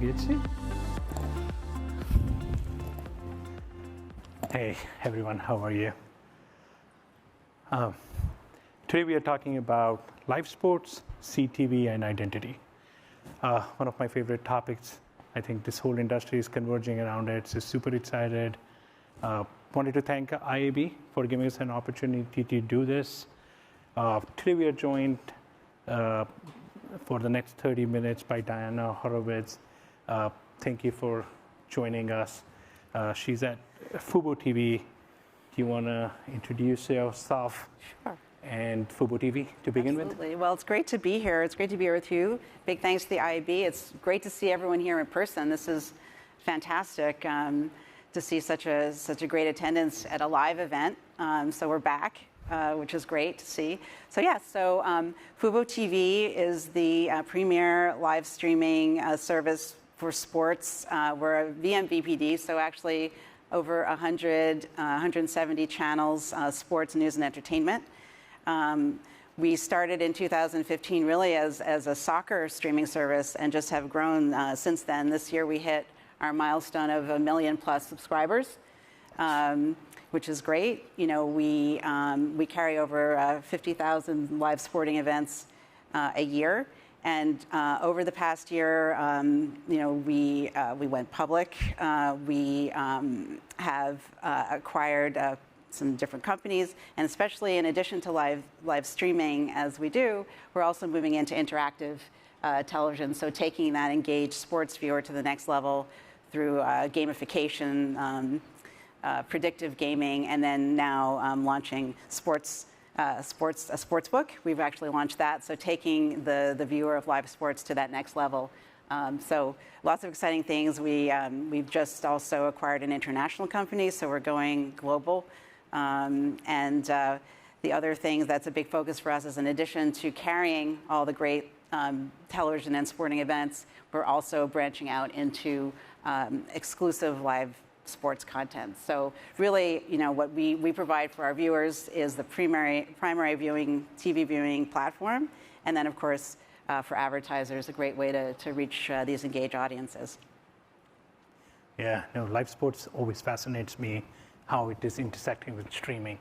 PhD. Hey everyone, how are you? Today we are talking about live sports, CTV, and identity. One of my favorite topics. I think this whole industry is converging around it, so super excited. Wanted to thank IAB for giving us an opportunity to do this. Today we are joined for the next 30 minutes by Diana Horowitz. Thank you for joining us. She's at FuboTV. Do you want to introduce yourself? Sure. And FuboTV to begin Absolutely. with? Well, it's great to be here. It's great to be here with you. Big thanks to the IAB. It's great to see everyone here in person. This is fantastic to see such a great attendance at a live event. So we're back, which is great to see. So FuboTV is the premier live streaming service for sports. We're a vMVPD, so actually over 170 channels, sports, news, and entertainment. We started in 2015 really as a soccer streaming service and just have grown since then. This year we hit our milestone of 1 million plus subscribers, which is great. You know, we carry over 50,000 live sporting events a year. And over the past year, you know, we went public. We have acquired some different companies, and especially in addition to live streaming, as we do, we're also moving into interactive television. So taking that engaged sports viewer to the next level through gamification, predictive gaming, and then now launching a sports book. We've actually launched that, so taking the viewer of live sports to that next level. So lots of exciting things. We've just also acquired an international company, so we're going global. And the other thing that's a big focus for us is, in addition to carrying all the great television and sporting events, we're also branching out into exclusive live sports content. So really, you know, what we provide for our viewers is the primary viewing, TV viewing platform, and then of course for advertisers, a great way to reach these engaged audiences. Yeah, no, live sports always fascinates me, how it is intersecting with streaming.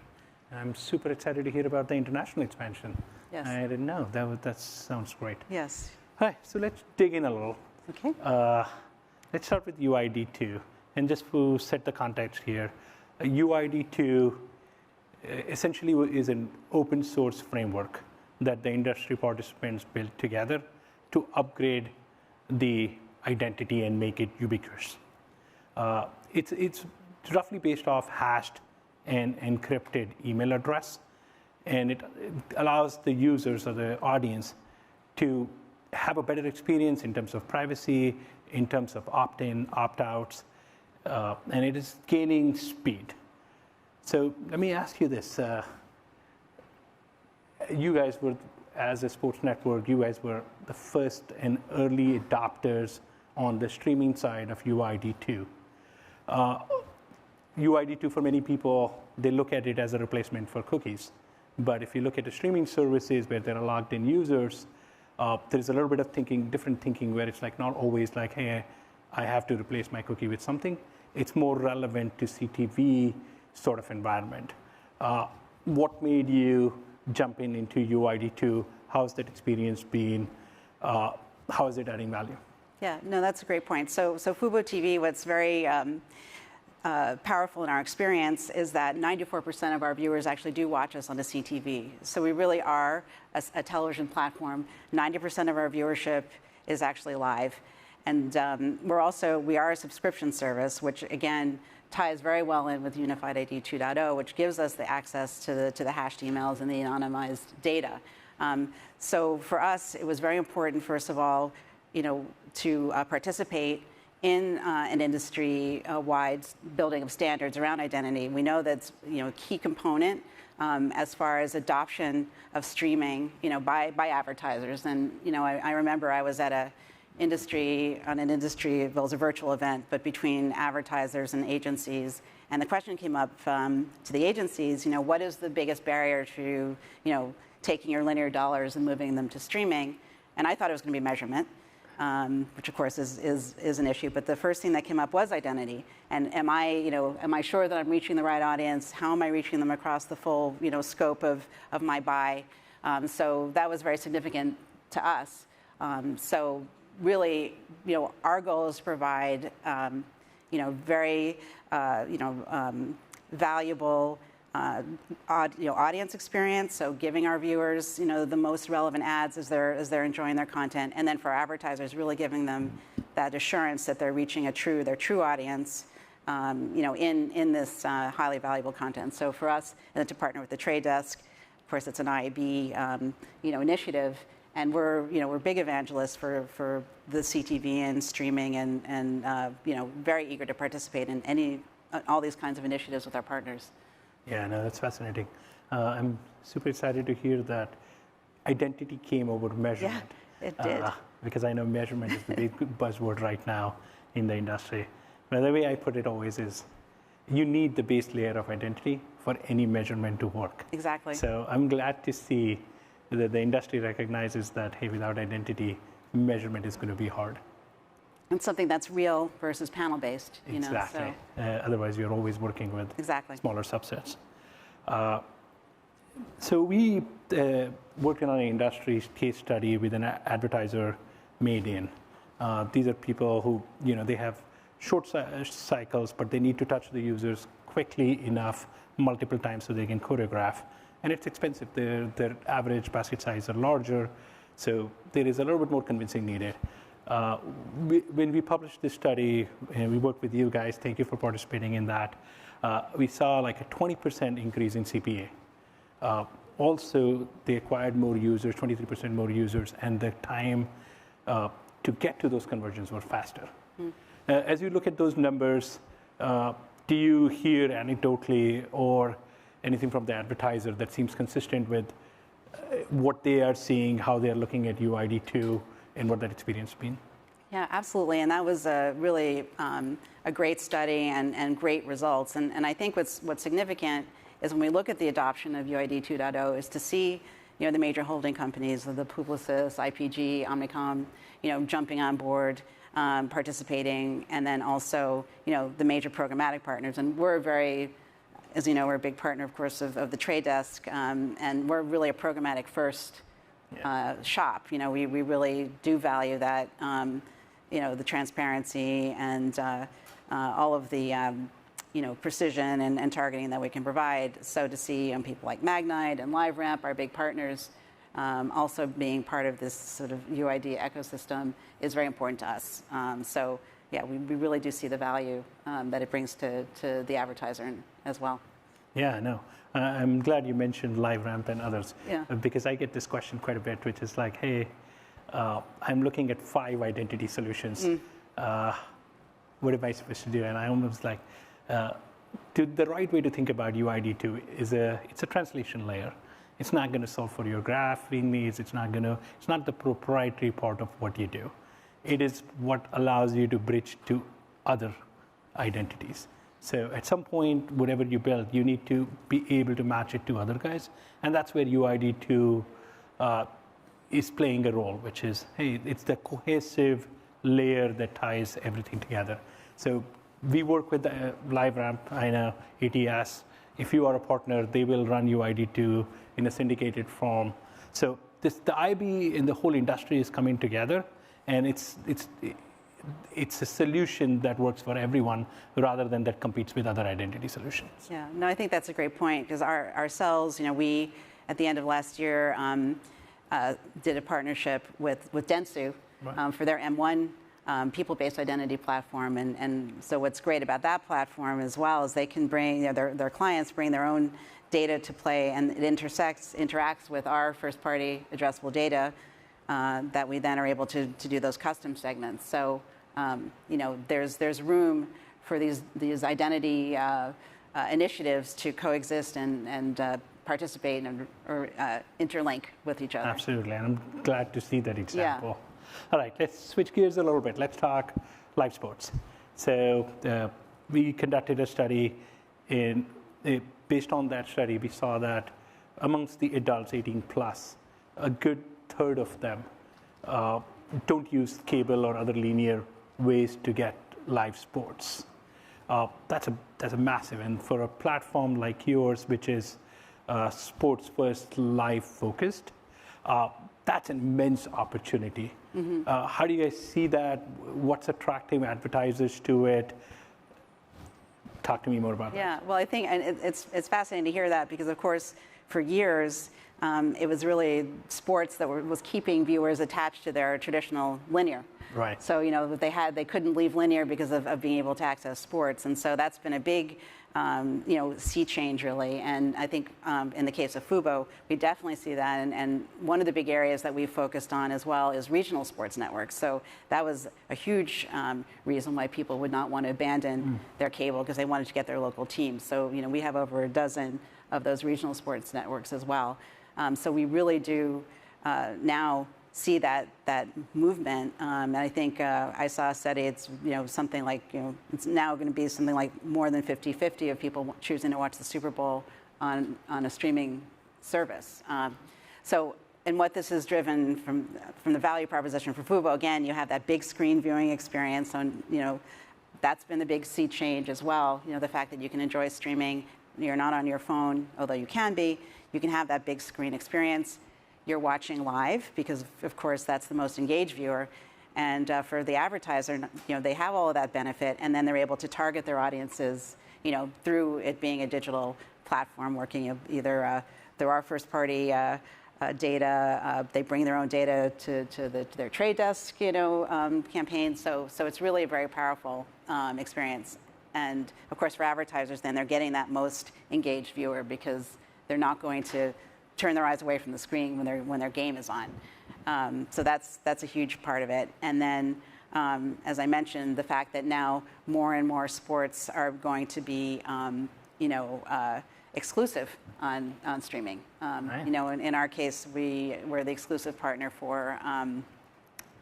And I'm super excited to hear about the international expansion. Yes. I didn't know. That sounds great. Yes. All right, so let's dig in a little. Okay. Let's start with UID2. And just to set the context here, UID2 essentially is an open source framework that the industry participants built together to upgrade the identity and make it ubiquitous. It's roughly based off hashed and encrypted email address, and it allows the users or the audience to have a better experience in terms of privacy, in terms of opt-in, opt-outs, and it is gaining speed. So let me ask you this. You guys were, as a sports network, you guys were the first and early adopters on the streaming side of UID2. UID2, for many people, they look at it as a replacement for cookies. But if you look at the streaming services where there are logged in users, there's a little bit of different thinking where it's like not always like, hey, I have to replace my cookie with something. It's more relevant to CTV sort of environment. What made you jump into UID2? How's that experience been? How is it adding value? Yeah, no, that's a great point. So FuboTV, what's very powerful in our experience is that 94% of our viewers actually do watch us on the CTV. So we really are a television platform. 90% of our viewership is actually live. And we are a subscription service, which again ties very well in with Unified ID 2.0, which gives us the access to the hashed emails and the anonymized data. So for us, it was very important, first of all, you know, to participate in an industry-wide building of standards around identity. We know that's, you know, a key component as far as adoption of streaming, you know, by advertisers. And you know, I remember I was at an industry, it was a virtual event, but between advertisers and agencies. And the question came up to the agencies, you know, what is the biggest barrier to, you know, taking your linear dollars and moving them to streaming? And I thought it was going to be measurement. which of course is an issue. But the first thing that came up was identity. And am I sure that I'm reaching the right audience? How am I reaching them across the full, scope of my buy? So that was very significant to us. So really, our goal is to provide, very, valuable audience experience. So giving our viewers, the most relevant ads as they're enjoying their content, and then for advertisers, really giving them that assurance that they're reaching their true audience, in this highly valuable content. So for us, and then to partner with the Trade Desk, of course, it's an IAB, initiative. And we're big evangelists for the CTV and streaming, and very eager to participate in all these kinds of initiatives with our partners. Yeah, no, that's fascinating. I'm super excited to hear that identity came over measurement. Yeah, it did. Because I know measurement is the big buzzword right now in the industry. But the way I put it always is, you need the base layer of identity for any measurement to work. Exactly. So I'm glad to see that the industry recognizes that, hey, without identity, measurement is going to be hard. And something that's real versus panel-based. Exactly. Otherwise, you're always working with smaller subsets. So we working on an industry case study with an advertiser made in. These are people who, they have short cycles, but they need to touch the users quickly enough, multiple times, so they can choreograph. And it's expensive. Their average basket size are larger, so there is a little bit more convincing needed. When we published this study, and we worked with you guys, thank you for participating in that, we saw like a 20% increase in CPA. Also, they acquired more users, 23% more users, and the time to get to those conversions were faster. As you look at those numbers, do you hear anecdotally or anything from the advertiser that seems consistent with what they are seeing, how they are looking at UID2, and what that experience has been? Yeah, absolutely. And that was really a great study and great results. And I think what's significant is when we look at the adoption of UID 2.0 is to see the major holding companies, the Publicis, IPG, Omnicom, jumping on board, participating, and then also the major programmatic partners. And we're as you know, we're a big partner, of course, of the Trade Desk, and we're really a programmatic first shop. We really do value that, the transparency and all of the, precision and targeting that we can provide. So to see people like Magnite and LiveRamp, our big partners, also being part of this sort of UID ecosystem is very important to us. So yeah, we really do see the value that it brings to the advertiser as well. Yeah, no. I'm glad you mentioned LiveRamp and others, yeah. Because I get this question quite a bit, which is like, hey, I'm looking at 5 identity solutions. What am I supposed to do? And I almost like, the right way to think about UID2 is it's a translation layer. It's not going to solve for your graphing needs. It's not the proprietary part of what you do. It is what allows you to bridge to other identities. So at some point, whatever you build, you need to be able to match it to other guys. And that's where UID2 is playing a role, which is, hey, it's the cohesive layer that ties everything together. So we work with LiveRamp, I know, ATS. If you are a partner, they will run UID2 in a syndicated form. So the IB in the whole industry is coming together, and it's a solution that works for everyone rather than that competes with other identity solutions. Yeah, no, I think that's a great point, because ourselves, we, at the end of last year, did a partnership with Dentsu for their M1 people-based identity platform. And so what's great about that platform as well is they can bring, their clients bring their own data to play, and it interacts with our first-party addressable data that we then are able to do those custom segments. So there's room for these identity initiatives to coexist and participate or interlink with each other. Absolutely, and I'm glad to see that example. Yeah. All right, let's switch gears a little bit. Let's talk live sports. So we conducted a study. Based on that study, we saw that amongst the adults 18 plus, a good third of them don't use cable or other linear ways to get live sports. That's a massive, and for a platform like yours, which is sports first, live focused, that's an immense opportunity. How do you guys see that? What's attracting advertisers to it? Talk to me more about that. Yeah, well, I think, and it's fascinating to hear that, because of course, for years, it was really sports that was keeping viewers attached to their traditional linear. Right. So, they couldn't leave linear because of being able to access sports. And so that's been a big, sea change, really. And I think in the case of Fubo, we definitely see that. And one of the big areas that we've focused on as well is regional sports networks. So that was a huge reason why people would not want to abandon their cable, because they wanted to get their local teams. So, we have over a dozen of those regional sports networks as well. So we really do now see that movement, and I think I saw a study. It's something like it's now going to be something like more than 50-50 of people choosing to watch the Super Bowl on a streaming service. And what this has driven from the value proposition for Fubo, again, you have that big screen viewing experience. On that's been the big sea change as well. The fact that you can enjoy streaming, you're not on your phone, although you can be. You can have that big screen experience. You're watching live because, of course, that's the most engaged viewer. And for the advertiser, they have all of that benefit, and then they're able to target their audiences, through it being a digital platform, working either through our first-party data. They bring their own data to their trade desk, campaign. So it's really a very powerful experience. And of course, for advertisers, then they're getting that most engaged viewer, because they're not going to turn their eyes away from the screen when their game is on. So that's a huge part of it. And then, as I mentioned, the fact that now more and more sports are going to be, exclusive on streaming. Right. In our case, we're the exclusive partner for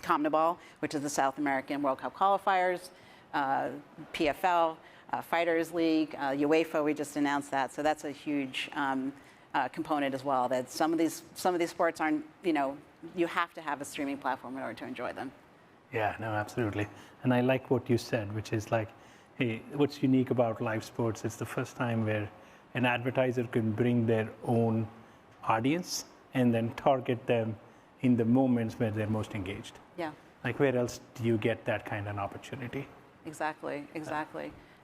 CONMEBOL, which is the South American World Cup qualifiers, PFL, Fighters League, UEFA. We just announced that, so that's a huge component as well. That some of these sports aren't, you have to have a streaming platform in order to enjoy them. Yeah, no, absolutely. And I like what you said, which is like, hey, what's unique about live sports? It's the first time where an advertiser can bring their own audience and then target them in the moments where they're most engaged. Yeah. Like, where else do you get that kind of opportunity? Exactly.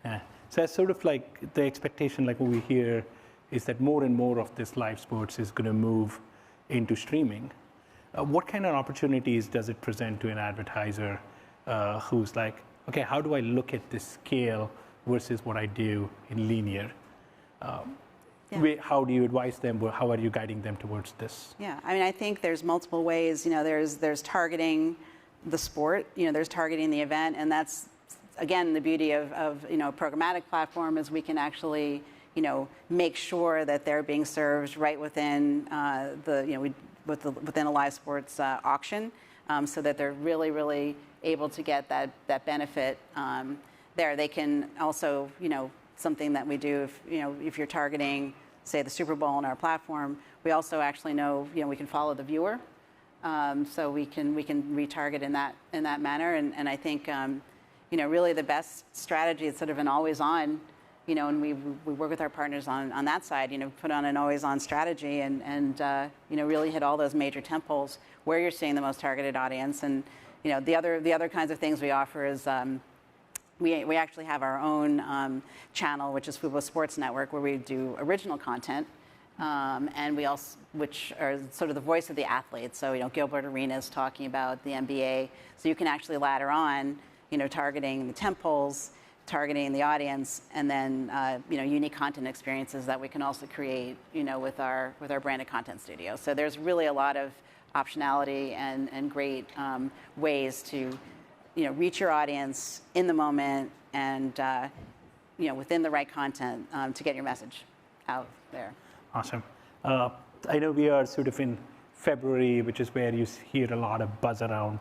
Yeah. So that's sort of like the expectation, like what we hear, is that more and more of this live sports is going to move into streaming. What kind of opportunities does it present to an advertiser who's like, okay, how do I look at this scale versus what I do in linear? How do you advise them? How are you guiding them towards this? Yeah, I mean, I think there's multiple ways. There's targeting the sport. There's targeting the event, and that's again the beauty of programmatic platform is we can actually make sure that they're being served right within within a live sports auction, so that they're really able to get that benefit there. They can also something that we do if you're targeting, say, the Super Bowl on our platform, we also actually know we can follow the viewer, so we can retarget in that manner. And I think really the best strategy is sort of an always on, and we work with our partners on that side, put on an always on strategy and really hit all those major tentpoles where you're seeing the most targeted audience. And the other kinds of things we offer is. We actually have our own channel, which is Fubo Sports Network, where we do original content, and we also, which are sort of the voice of the athlete. So Gilbert Arenas talking about the NBA. So you can actually ladder on, targeting the tentpoles, targeting the audience, and then unique content experiences that we can also create, with our branded content studio. So there's really a lot of optionality and great ways to. Reach your audience in the moment and, within the right content to get your message out there. Awesome. I know we are sort of in February, which is where you hear a lot of buzz around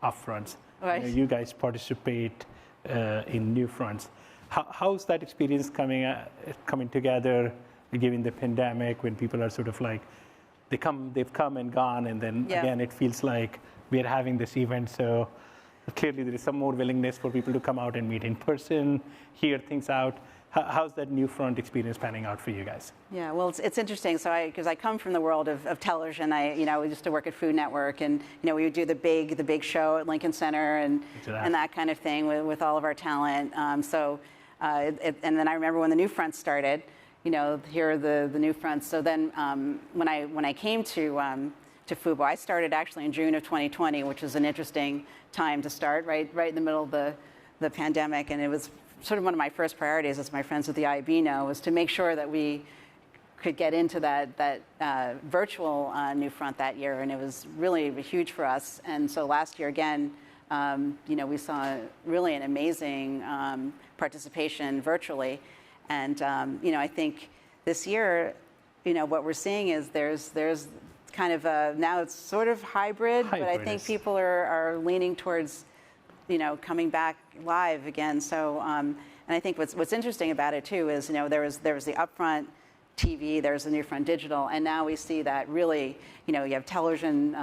upfronts. Right. You guys participate in new fronts. How's that experience coming together, given the pandemic, when people are sort of like, they've come and gone, and then again, it feels like we are having this event. So clearly there is some more willingness for people to come out and meet in person, hear things out. How's that NewFront experience panning out for you guys? Yeah, well, it's interesting. So because I come from the world of television, I used to work at Food Network, and we would do the big show at Lincoln Center and that kind of thing with all of our talent. And then I remember when the NewFront started. Here are the NewFronts. So then when I came to Fubo, I started actually in June of 2020, which was an interesting time to start, right in the middle of the pandemic, and it was sort of one of my first priorities, as my friends at the IAB know, was to make sure that we could get into that virtual NewFront that year, and it was really huge for us. And so last year again, we saw really an amazing participation virtually, and I think this year, what we're seeing is there's kind of now it's sort of hybrid, but I think people are leaning towards coming back live again. So, and I think what's interesting about it too is, there was the upfront TV, there's the NewFront digital, and now we see that really, you have television,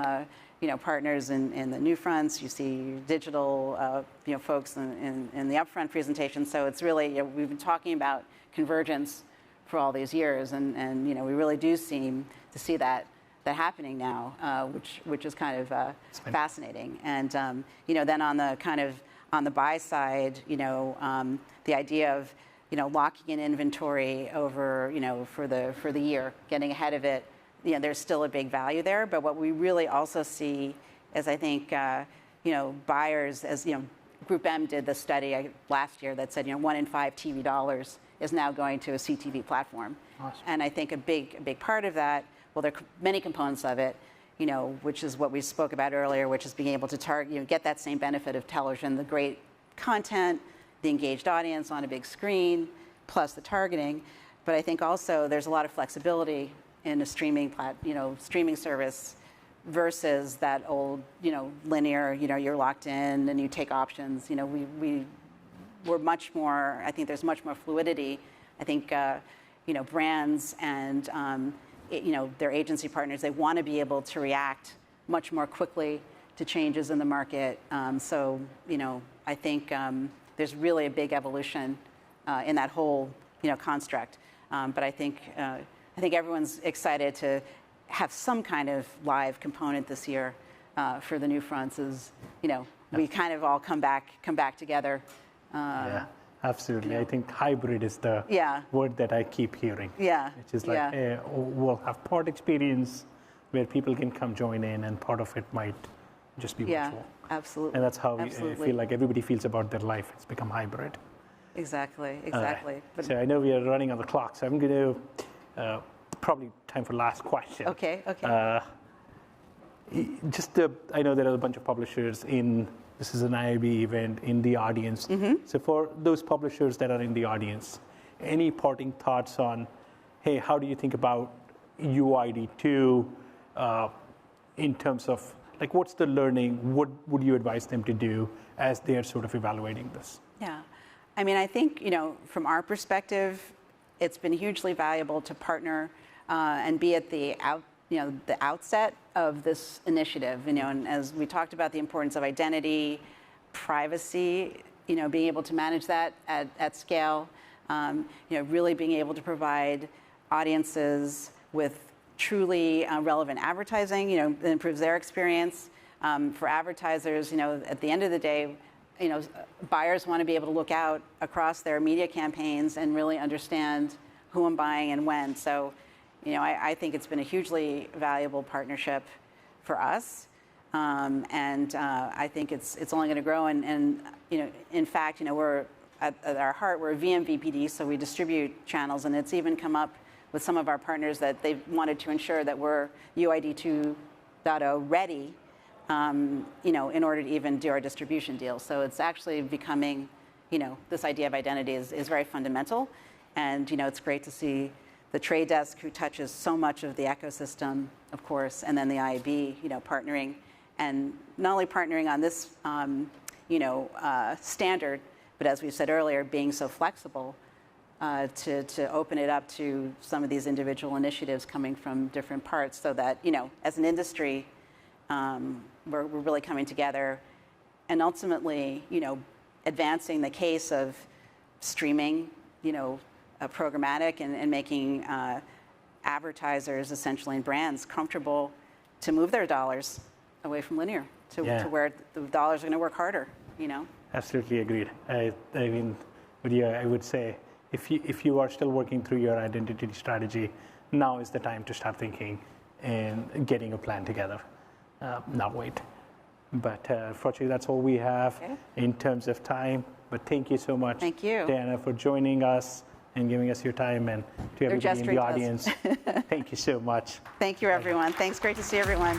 partners in the NewFronts. You see digital, folks in the upfront presentation. So it's really, we've been talking about convergence for all these years, and we really do seem to see that happening now, which is kind of fascinating. And then on the buy side, the idea of locking in inventory over for the year, getting ahead of it, there's still a big value there. But what we really also see is, I think, buyers, as Group M did the study last year that said 1 in 5 TV dollars is now going to a CTV platform. Awesome. And I think a big part of that. Well, there are many components of it, which is what we spoke about earlier, which is being able to target, get that same benefit of television, the great content, the engaged audience on a big screen, plus the targeting. But I think also there's a lot of flexibility in a streaming service versus that old, linear, you're locked in and you take options. We're much more, I think there's much more fluidity. I think, brands and, their agency partners, they want to be able to react much more quickly to changes in the market. So, I think there's really a big evolution in that whole, construct. But I think everyone's excited to have some kind of live component this year for the NewFronts. As we kind of all come back together. Yeah. Absolutely. I think hybrid is the word that I keep hearing. Yeah. Which is like, we'll have part experience where people can come join in, and part of it might just be virtual. Absolutely. And that's how I feel like everybody feels about their life. It's become hybrid. Exactly. So I know we are running on the clock, so I'm going to probably time for last question. Okay. I know there are a bunch of publishers this is an IAB event in the audience. Mm-hmm. So for those publishers that are in the audience, any parting thoughts on, hey, how do you think about UID2 in terms of, like, what's the learning? What would you advise them to do as they're sort of evaluating this? Yeah. I mean, I think, from our perspective, it's been hugely valuable to partner and be at the outset of this initiative, and as we talked about the importance of identity, privacy, being able to manage that at scale, really being able to provide audiences with truly relevant advertising, that improves their experience. For advertisers, at the end of the day, buyers want to be able to look out across their media campaigns and really understand who I'm buying and when. So, I think it's been a hugely valuable partnership for us, and I think it's only going to grow. And in fact, we're at our heart, we're a VMVPD, so we distribute channels, and it's even come up with some of our partners that they've wanted to ensure that we're UID 2.0 ready, in order to even do our distribution deals. So it's actually becoming, this idea of identity is very fundamental, and it's great to see the Trade Desk, who touches so much of the ecosystem, of course, and then the IAB, partnering, and not only partnering on this, standard, but as we said earlier, being so flexible to open it up to some of these individual initiatives coming from different parts, so that, as an industry, we're really coming together and ultimately, advancing the case of streaming, programmatic and making advertisers essentially and brands comfortable to move their dollars away from linear to where the dollars are going to work harder, Absolutely agreed. I mean, I would say if you are still working through your identity strategy, now is the time to start thinking and getting a plan together. Not wait. But fortunately, that's all we have in terms of time. But thank you so much, Thank you. Diana, for joining us and giving us your time, and to everybody in the audience. Thank you so much. Thank you, everyone. Thanks. Great to see everyone.